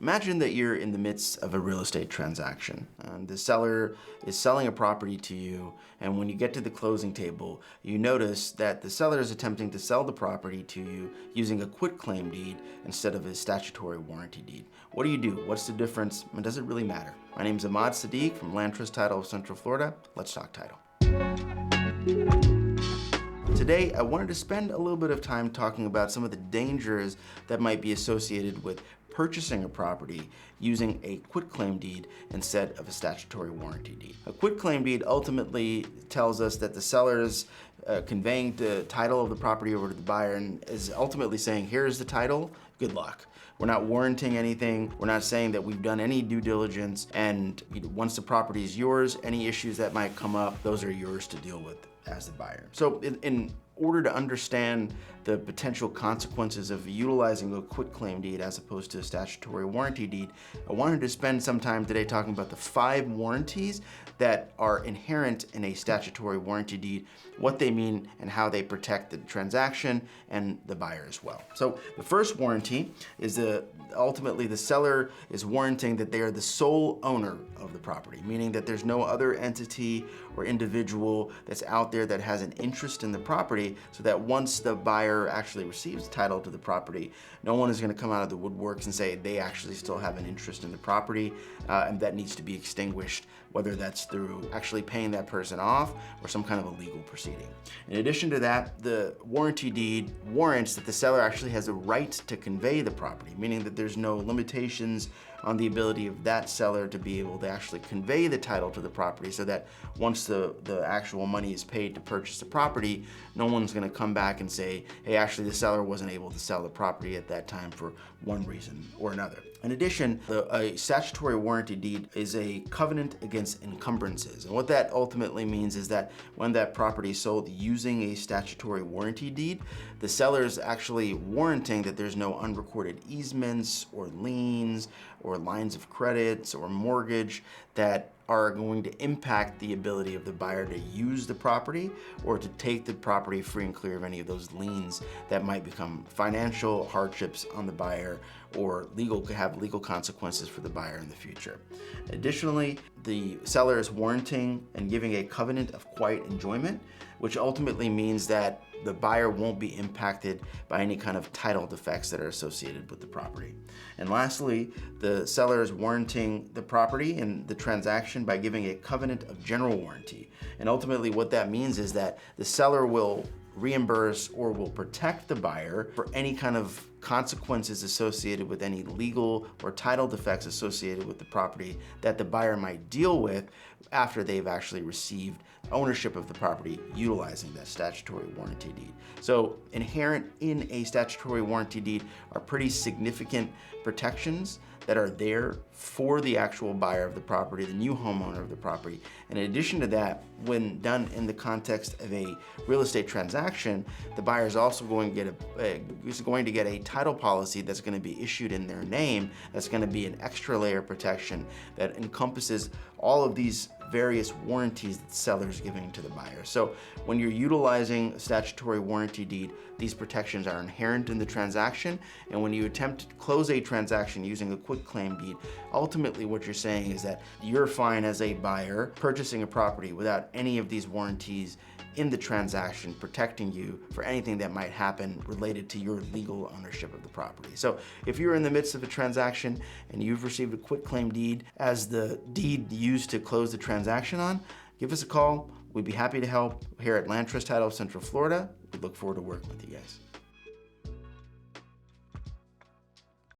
Imagine that you're in the midst of a real estate transaction. The seller is selling a property to you, and when you get to the closing table, you notice that the seller is attempting to sell the property to you using a quitclaim deed instead of a statutory warranty deed. What do you do? What's the difference? And does it really matter? My name is Ahmad Sadiq from Landtrust Title of Central Florida. Let's talk title. Today, I wanted to spend a little bit of time talking about some of the dangers that might be associated with purchasing a property using a quitclaim deed instead of a statutory warranty deed. A quitclaim deed ultimately tells us that the seller is conveying the title of the property over to the buyer and is ultimately saying, here's the title, good luck. We're not warranting anything. We're not saying that we've done any due diligence, and once the property is yours, any issues that might come up, those are yours to deal with as the buyer. So in order to understand the potential consequences of utilizing a quitclaim deed as opposed to a statutory warranty deed, I wanted to spend some time today talking about the 5 warranties that are inherent in a statutory warranty deed, what they mean and how they protect the transaction and the buyer as well. So the first warranty is ultimately the seller is warranting that they are the sole owner of the property, meaning that there's no other entity or individual that's out there that has an interest in the property, so that once the buyer actually receives title to the property, no one is going to come out of the woodworks and say they actually still have an interest in the property, and that needs to be extinguished, whether that's through actually paying that person off or some kind of a legal proceeding. In addition to that, the warranty deed warrants that the seller actually has a right to convey the property, meaning that there's no limitations on the ability of that seller to be able to actually convey the title to the property, so that once the actual money is paid to purchase the property, no one's going to come back and say, hey, actually the seller wasn't able to sell the property at that time for one reason or another. In addition, a statutory warranty deed is a covenant against encumbrances. And what that ultimately means is that when that property is sold using a statutory warranty deed, the seller is actually warranting that there's no unrecorded easements or liens or lines of credits or mortgage that are going to impact the ability of the buyer to use the property or to take the property free and clear of any of those liens that might become financial hardships on the buyer or could have legal consequences for the buyer in the future. Additionally, the seller is warranting and giving a covenant of quiet enjoyment, which ultimately means that the buyer won't be impacted by any kind of title defects that are associated with the property. And lastly, the seller is warranting the property and the transaction by giving a covenant of general warranty. And ultimately what that means is that the seller will reimburse or will protect the buyer for any kind of consequences associated with any legal or title defects associated with the property that the buyer might deal with after they've actually received ownership of the property utilizing that statutory warranty deed. So inherent in a statutory warranty deed are pretty significant protections that are there for the actual buyer of the property, the new homeowner of the property. And in addition to that, when done in the context of a real estate transaction, the buyer is also going to get a title policy that's going to be issued in their name. That's going to be an extra layer of protection that encompasses all of these various warranties that the seller is giving to the buyer. So when you're utilizing a statutory warranty deed, these protections are inherent in the transaction. And when you attempt to close a transaction using a quitclaim deed, ultimately what you're saying is that you're fine as a buyer purchasing a property without any of these warranties in the transaction protecting you for anything that might happen related to your legal ownership of the property. So if you're in the midst of a transaction and you've received a quitclaim deed as the deed used to close the transaction on, give us a call. We'd be happy to help here at Landtrust Title of Central Florida. We look forward to working with you guys.